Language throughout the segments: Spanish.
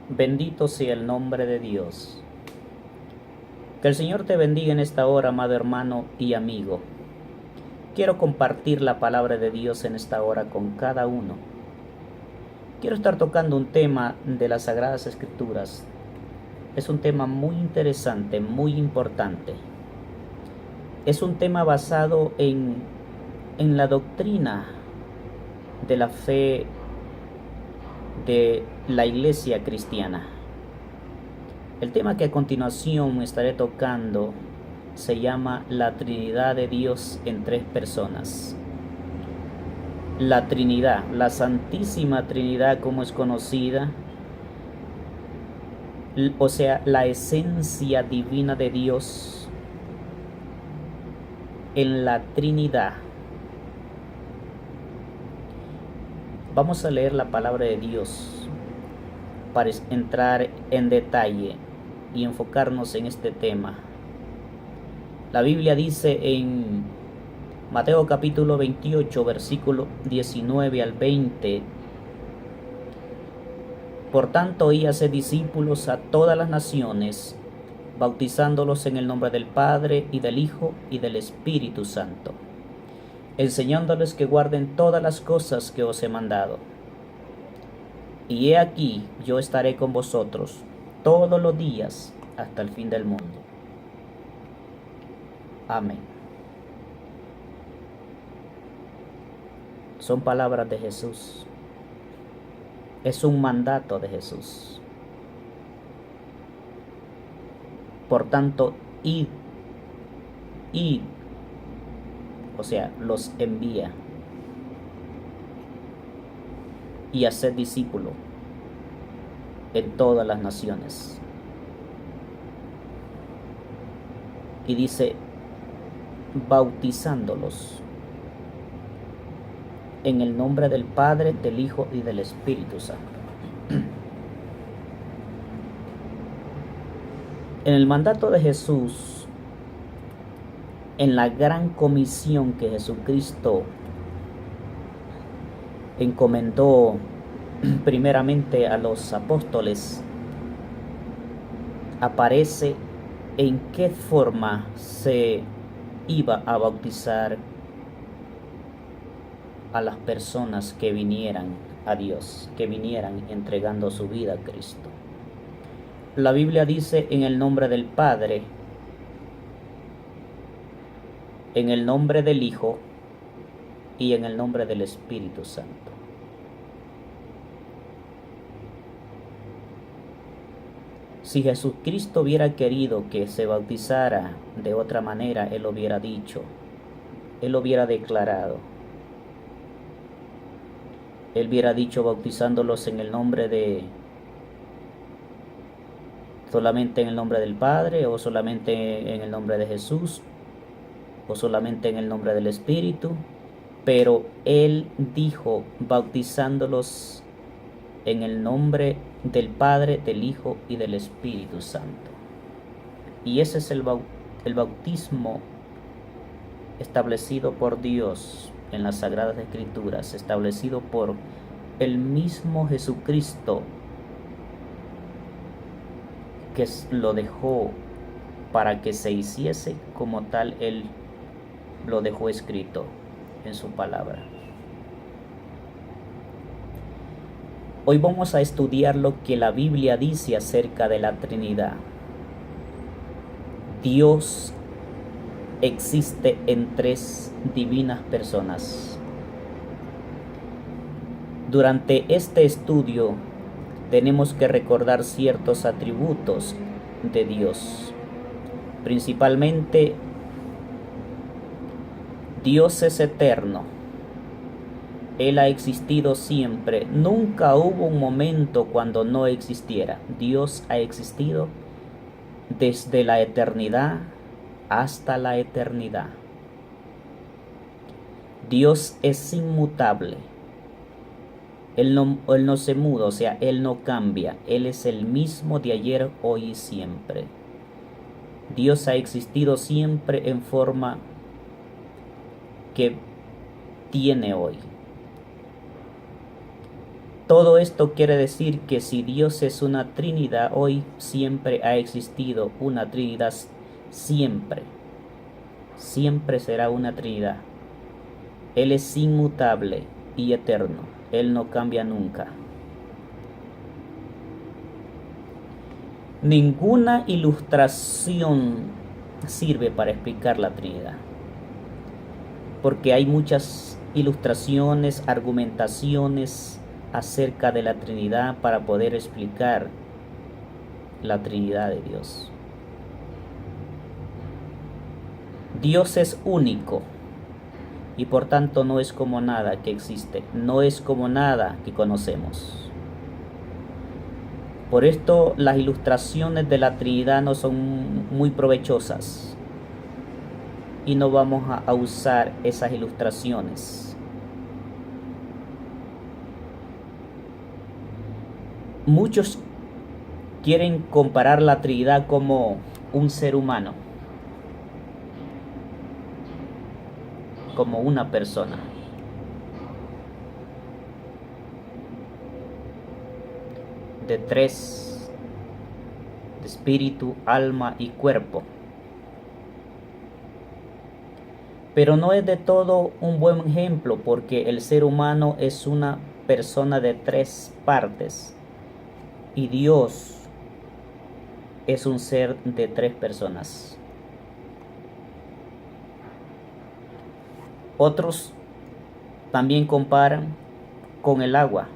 Bendito sea el nombre de Dios. Que el Señor te bendiga en esta hora, amado hermano y amigo. Quiero compartir la palabra de Dios en esta hora con cada uno. Quiero estar tocando un tema de las Sagradas Escrituras. Es un tema muy interesante, muy importante. Es un tema basado en la doctrina de la fe de la Iglesia cristiana. El tema que a continuación estaré tocando se llama la Trinidad de Dios en tres personas. La Trinidad, la Santísima Trinidad como es conocida, o sea, la esencia divina de Dios en la Trinidad. Vamos a leer la palabra de Dios para entrar en detalle y enfocarnos en este tema. La Biblia dice en Mateo capítulo 28, versículo 19 al 20: Por tanto, id a ser discípulos a todas las naciones, bautizándolos en el nombre del Padre, y del Hijo, y del Espíritu Santo, enseñándoles que guarden todas las cosas que os he mandado. Y he aquí, yo estaré con vosotros todos los días hasta el fin del mundo. Amén. Son palabras de Jesús. Es un mandato de Jesús. Por tanto, id, o sea, los envía, y haced discípulo en todas las naciones. Y dice, bautizándolos en el nombre del Padre, del Hijo y del Espíritu Santo. En el mandato de Jesús, en la gran comisión que Jesucristo encomendó primeramente a los apóstoles, aparece en qué forma se iba a bautizar a las personas que vinieran a Dios, que vinieran entregando su vida a Cristo. La Biblia dice en el nombre del Padre, en el nombre del Hijo y en el nombre del Espíritu Santo. Si Jesucristo hubiera querido que se bautizara de otra manera, Él lo hubiera dicho, Él lo hubiera declarado. Él hubiera dicho bautizándolos en el nombre de, solamente en el nombre del Padre, o solamente en el nombre de Jesús, o solamente en el nombre del Espíritu. Pero Él dijo bautizándolos en el nombre del Padre, del Hijo y del Espíritu Santo. Y ese es el bautismo establecido por Dios en las Sagradas Escrituras, establecido por el mismo Jesucristo, que lo dejó para que se hiciese como tal. Él lo dejó escrito en su palabra. Hoy vamos a estudiar lo que la Biblia dice acerca de la Trinidad. Dios existe en tres divinas personas. Durante este estudio tenemos que recordar ciertos atributos de Dios. Principalmente, Dios es eterno. Él ha existido siempre. Nunca hubo un momento cuando no existiera. Dios ha existido desde la eternidad hasta la eternidad. Dios es inmutable. Él no se muda, o sea, Él no cambia. Él es el mismo de ayer, hoy y siempre. Dios ha existido siempre en forma que tiene hoy. Todo esto quiere decir que si Dios es una Trinidad, hoy siempre ha existido una Trinidad, siempre, siempre será una Trinidad. Él es inmutable y eterno, Él no cambia nunca. Ninguna ilustración sirve para explicar la Trinidad, porque hay muchas ilustraciones, argumentaciones acerca de la Trinidad para poder explicar la Trinidad de Dios. Dios es único y por tanto no es como nada que existe, no es como nada que conocemos. Por esto las ilustraciones de la Trinidad no son muy provechosas y no vamos a usar esas ilustraciones. Muchos quieren comparar la Trinidad como un ser humano, como una persona. De tres, de espíritu, alma y cuerpo. Pero no es de todo un buen ejemplo, porque el ser humano es una persona de tres partes y Dios es un ser de tres personas. Otros también comparan con el agua.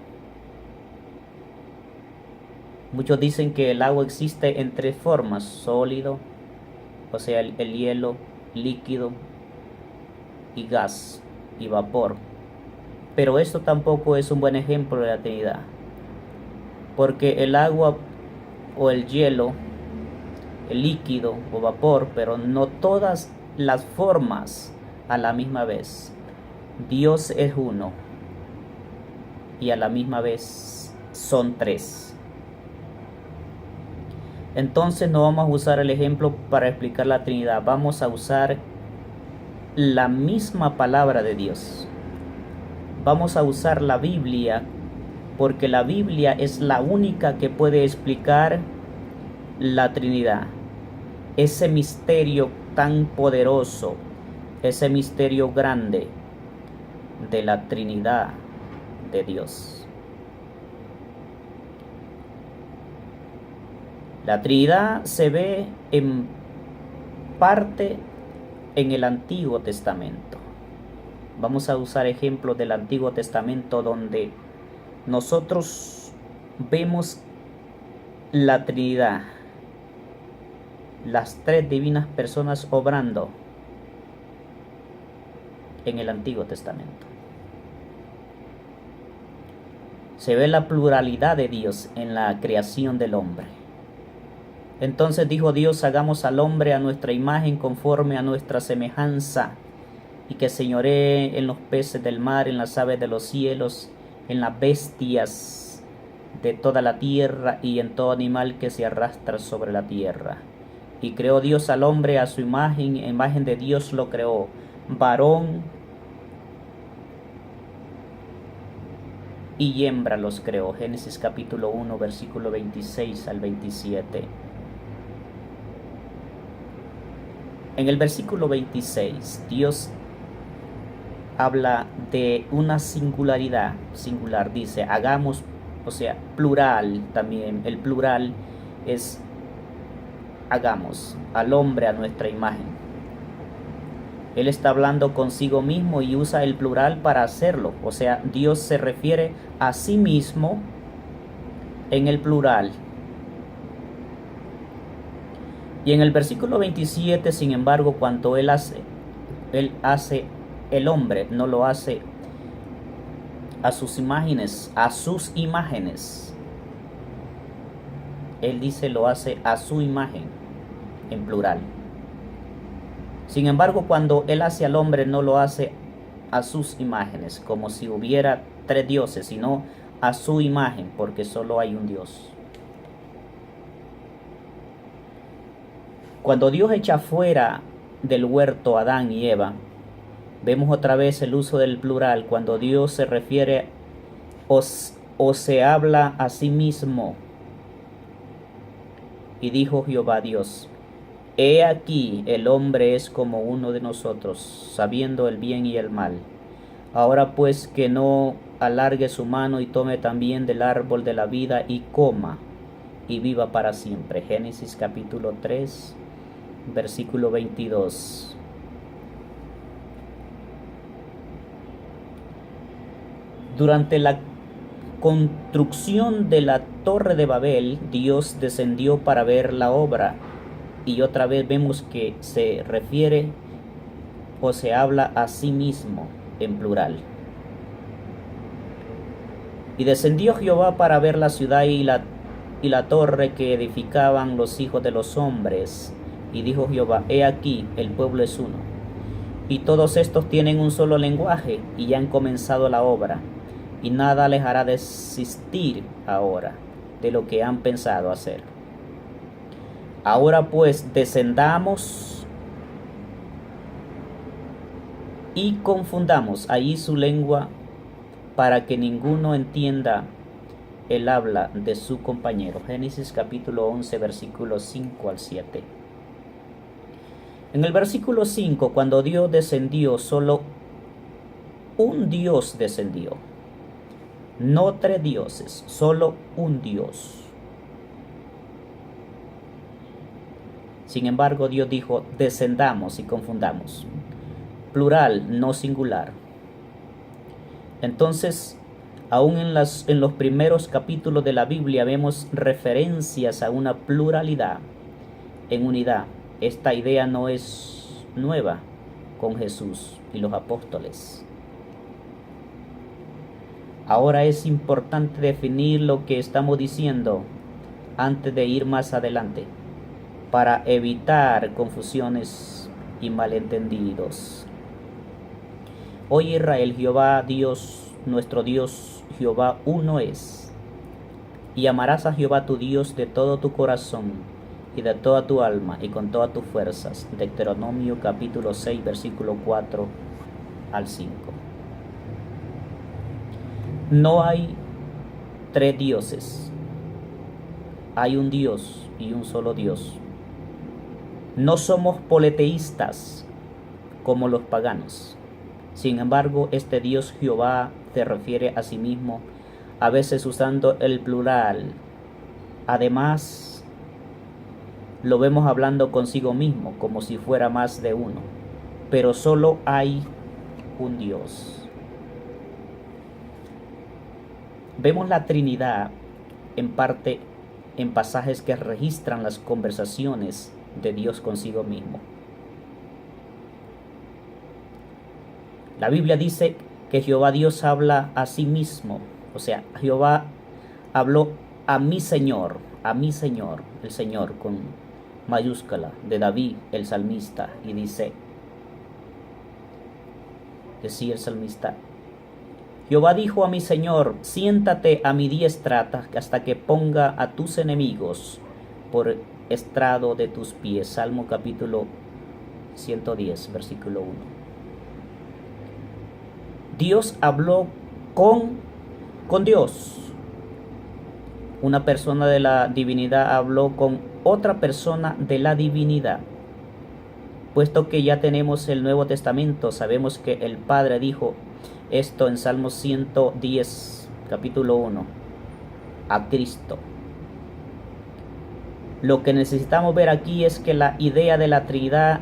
Muchos dicen que el agua existe en tres formas: sólido, o sea, el hielo, líquido y gas y vapor. Pero esto tampoco es un buen ejemplo de la Trinidad, porque el agua o el hielo, el líquido o vapor, pero no todas las formas a la misma vez. Dios es uno y a la misma vez son tres. Entonces no vamos a usar el ejemplo para explicar la Trinidad, vamos a usar la misma palabra de Dios. Vamos a usar la Biblia, porque la Biblia es la única que puede explicar la Trinidad. Ese misterio tan poderoso, ese misterio grande de la Trinidad de Dios. La Trinidad se ve en parte en el Antiguo Testamento. Vamos a usar ejemplos del Antiguo Testamento donde nosotros vemos la Trinidad, las tres divinas personas obrando en el Antiguo Testamento. Se ve la pluralidad de Dios en la creación del hombre. Entonces dijo Dios: hagamos al hombre a nuestra imagen, conforme a nuestra semejanza, y que señoree en los peces del mar, en las aves de los cielos, en las bestias de toda la tierra y en todo animal que se arrastra sobre la tierra. Y creó Dios al hombre a su imagen, imagen de Dios lo creó, varón y hembra los creó. Génesis capítulo 1, versículo 26 al 27. En el versículo 26, Dios habla de una singularidad, singular, dice, hagamos, o sea, plural también, el plural es hagamos al hombre a nuestra imagen. Él está hablando consigo mismo y usa el plural para hacerlo, o sea, Dios se refiere a sí mismo en el plural. Y en el versículo 27, sin embargo, cuando Él hace el hombre, no lo hace a sus imágenes, Él dice lo hace a su imagen, en plural. Sin embargo, cuando Él hace al hombre, no lo hace a sus imágenes, como si hubiera tres dioses, sino a su imagen, porque solo hay un Dios. Cuando Dios echa fuera del huerto a Adán y Eva, vemos otra vez el uso del plural cuando Dios se refiere o se habla a sí mismo? Y dijo Jehová Dios: He aquí, el hombre es como uno de nosotros, sabiendo el bien y el mal. Ahora pues, que no alargue su mano y tome también del árbol de la vida y coma y viva para siempre. Génesis capítulo 3, versículo 22. Durante la construcción de la Torre de Babel, Dios descendió para ver la obra, y otra vez vemos que se refiere o se habla a sí mismo en plural. Y descendió Jehová para ver la ciudad y la torre que edificaban los hijos de los hombres. Y dijo Jehová: He aquí, el pueblo es uno, y todos estos tienen un solo lenguaje, y ya han comenzado la obra, y nada les hará desistir ahora de lo que han pensado hacer. Ahora pues, descendamos y confundamos allí su lengua, para que ninguno entienda el habla de su compañero. Génesis capítulo 11, versículos 5 al 7. En el versículo 5, cuando Dios descendió, solo un Dios descendió. No tres dioses, solo un Dios. Sin embargo, Dios dijo: descendamos y confundamos. Plural, no singular. Entonces, aún en los primeros capítulos de la Biblia vemos referencias a una pluralidad en unidad. Esta idea no es nueva con Jesús y los apóstoles. Ahora es importante definir lo que estamos diciendo antes de ir más adelante, para evitar confusiones y malentendidos. Oye Israel, Jehová Dios, nuestro Dios, Jehová uno es. Y amarás a Jehová tu Dios de todo tu corazón y de toda tu alma y con todas tus fuerzas. Deuteronomio capítulo 6, versículo 4 al 5. No hay tres dioses. Hay un Dios y un solo Dios. No somos politeístas como los paganos. Sin embargo, este Dios Jehová se refiere a sí mismo, a veces usando el plural. Además, lo vemos hablando consigo mismo, como si fuera más de uno. Pero solo hay un Dios. Vemos la Trinidad en parte en pasajes que registran las conversaciones de Dios consigo mismo. La Biblia dice que Jehová Dios habla a sí mismo, o sea, Jehová habló a mi Señor, el Señor con mayúscula, de David, el salmista, y decía el salmista: Jehová dijo a mi Señor: siéntate a mi diestra hasta que ponga a tus enemigos por estrado de tus pies. Salmo capítulo 110, versículo 1. Dios habló con Dios. Una persona de la divinidad habló con otra persona de la divinidad. Puesto que ya tenemos el Nuevo Testamento, sabemos que el Padre dijo esto en Salmo 110, capítulo 1, a Cristo. Lo que necesitamos ver aquí es que la idea de la Trinidad,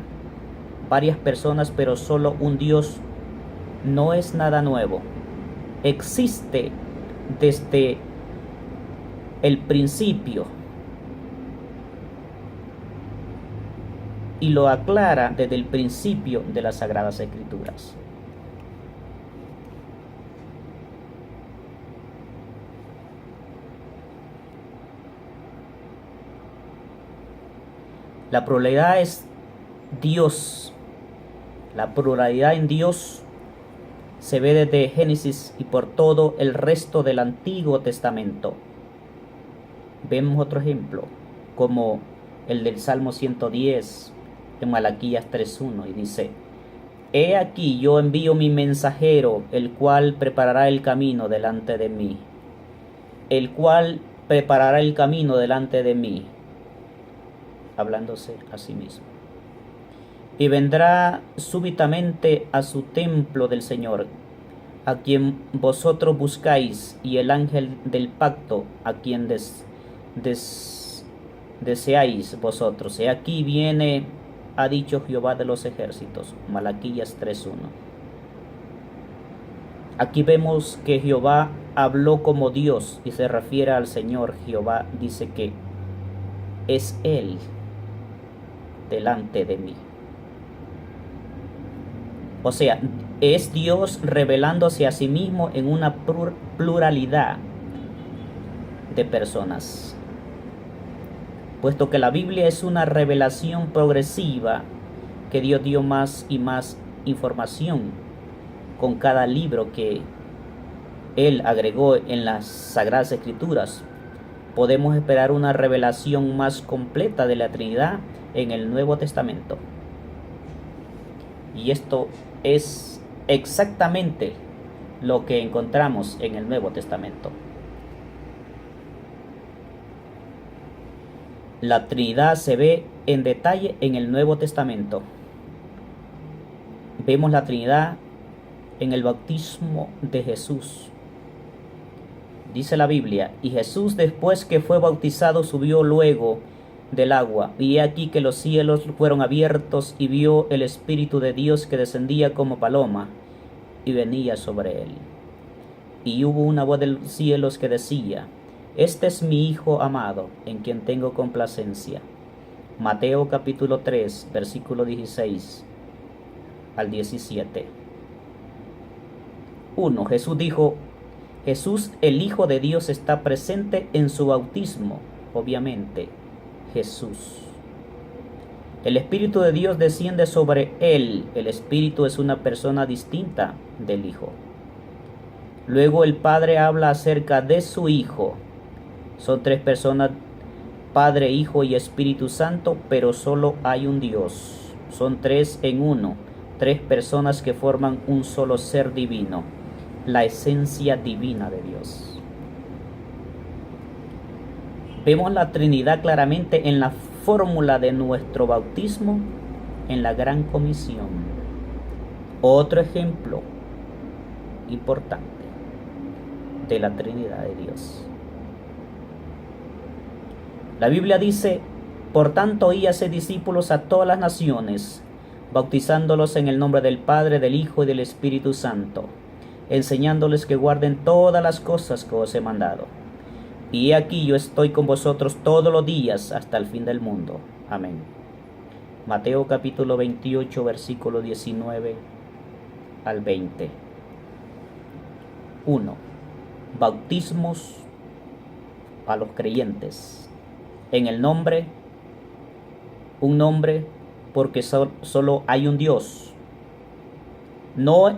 varias personas pero solo un Dios, no es nada nuevo. Existe desde el principio y lo aclara desde el principio de las Sagradas Escrituras. La pluralidad es Dios. La pluralidad en Dios se ve desde Génesis y por todo el resto del Antiguo Testamento. Vemos otro ejemplo, como el del Salmo 110, en Malaquías 3:1, y dice: He aquí yo envío mi mensajero, el cual preparará el camino delante de mí. el cual preparará el camino delante de mí, hablándose a sí mismo. Y vendrá súbitamente a su templo del Señor, a quien vosotros buscáis, y el ángel del pacto, a quien deseáis vosotros. He aquí viene, ha dicho Jehová de los ejércitos. Malaquías 3:1. Aquí vemos que Jehová habló como Dios y se refiere al Señor. Jehová dice que es Él delante de mí. O sea, es Dios revelándose a sí mismo en una pluralidad de personas. Puesto que la Biblia es una revelación progresiva, que Dios dio más y más información con cada libro que Él agregó en las Sagradas Escrituras, podemos esperar una revelación más completa de la Trinidad en el Nuevo Testamento. Y esto es exactamente lo que encontramos en el Nuevo Testamento. La Trinidad se ve en detalle en el Nuevo Testamento. Vemos la Trinidad en el bautismo de Jesús. Dice la Biblia, y Jesús, después que fue bautizado, subió luego del agua, y he aquí que los cielos fueron abiertos, y vio el Espíritu de Dios que descendía como paloma y venía sobre él. Y hubo una voz de los cielos que decía: Este es mi Hijo amado, en quien tengo complacencia. Mateo capítulo 3, versículo 16 al 17. 1. Jesús dijo: Jesús, el Hijo de Dios, está presente en su bautismo, obviamente. Jesús. El Espíritu de Dios desciende sobre él. El Espíritu es una persona distinta del Hijo. Luego el Padre habla acerca de su Hijo. Son tres personas, Padre, Hijo y Espíritu Santo, pero solo hay un Dios. Son tres en uno, tres personas que forman un solo ser divino, la esencia divina de Dios. Vemos la Trinidad claramente en la fórmula de nuestro bautismo, en la Gran Comisión. Otro ejemplo importante de la Trinidad de Dios. La Biblia dice: Por tanto, id y haced discípulos a todas las naciones, bautizándolos en el nombre del Padre, del Hijo y del Espíritu Santo, enseñándoles que guarden todas las cosas que os he mandado. Y he aquí yo estoy con vosotros todos los días hasta el fin del mundo. Amén. Mateo capítulo 28, versículo 19 al 20. 1. Bautismos a los creyentes. En el nombre, un nombre, porque solo hay un Dios. No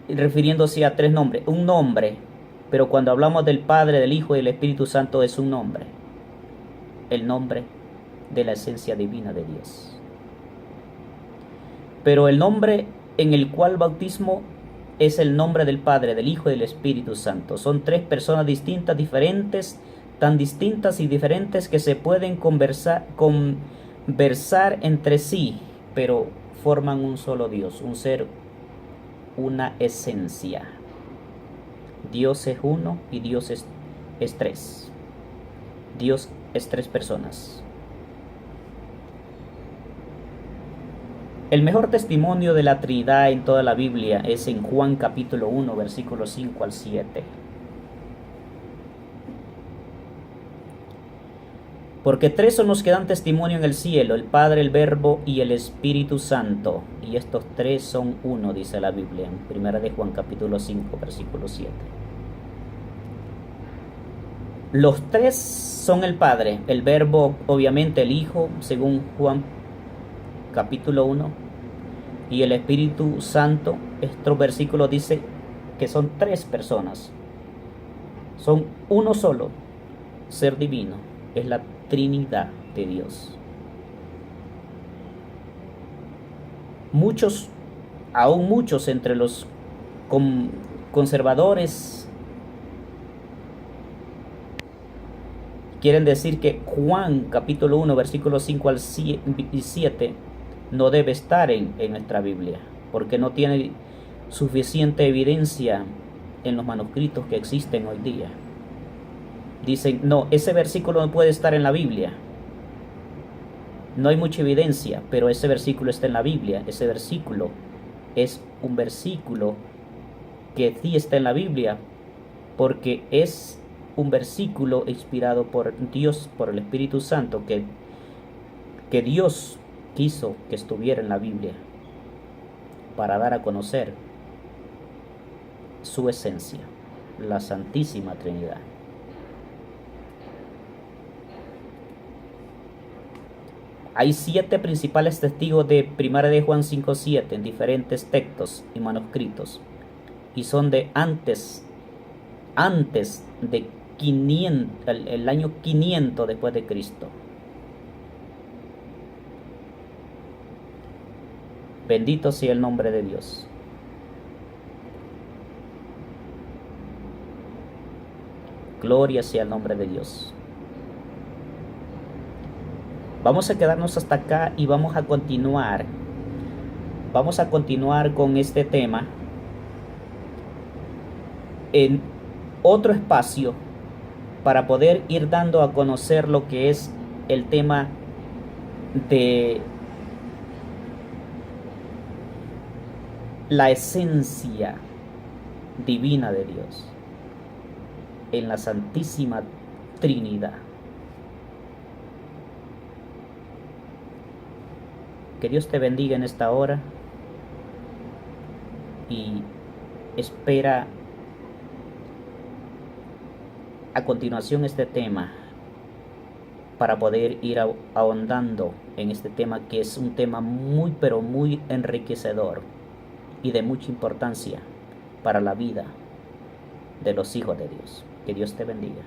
refiriéndose a tres nombres, un nombre. Pero cuando hablamos del Padre, del Hijo y del Espíritu Santo, es un nombre. El nombre de la esencia divina de Dios. Pero el nombre en el cual bautismo es el nombre del Padre, del Hijo y del Espíritu Santo. Son tres personas distintas, diferentes, tan distintas y diferentes que se pueden conversar entre sí, pero forman un solo Dios, un ser, una esencia. Dios es uno y Dios es tres. Dios es tres personas. El mejor testimonio de la Trinidad en toda la Biblia es en Juan capítulo 1, versículos 5 al 7. Porque tres son los que dan testimonio en el cielo: el Padre, el Verbo y el Espíritu Santo. Y estos tres son uno, dice la Biblia, en 1 de Juan capítulo 5, versículo 7. Los tres son el Padre, el Verbo, obviamente el Hijo, según Juan capítulo 1, y el Espíritu Santo. Estos versículos dice que son tres personas. Son uno solo, ser divino. Es la Trinidad de Dios. Aún muchos entre los conservadores quieren decir que Juan capítulo 1 versículos 5 al 7 no debe estar en nuestra Biblia, porque no tiene suficiente evidencia en los manuscritos que existen hoy día. Dicen, no, ese versículo no puede estar en la Biblia. No hay mucha evidencia, pero ese versículo está en la Biblia. Ese versículo es un versículo que sí está en la Biblia, porque es un versículo inspirado por Dios, por el Espíritu Santo, que Dios quiso que estuviera en la Biblia para dar a conocer su esencia, la Santísima Trinidad. Hay 7 principales testigos de 1 de Juan 5:7 en diferentes textos y manuscritos, y son de antes de 500, el año 500 después de Cristo. Bendito sea el nombre de Dios. Gloria sea el nombre de Dios. Vamos a quedarnos hasta acá y vamos a continuar. Vamos a continuar con este tema en otro espacio para poder ir dando a conocer lo que es el tema de la esencia divina de Dios en la Santísima Trinidad. Que Dios te bendiga en esta hora y espera a continuación este tema para poder ir ahondando en este tema, que es un tema muy pero muy enriquecedor y de mucha importancia para la vida de los hijos de Dios. Que Dios te bendiga.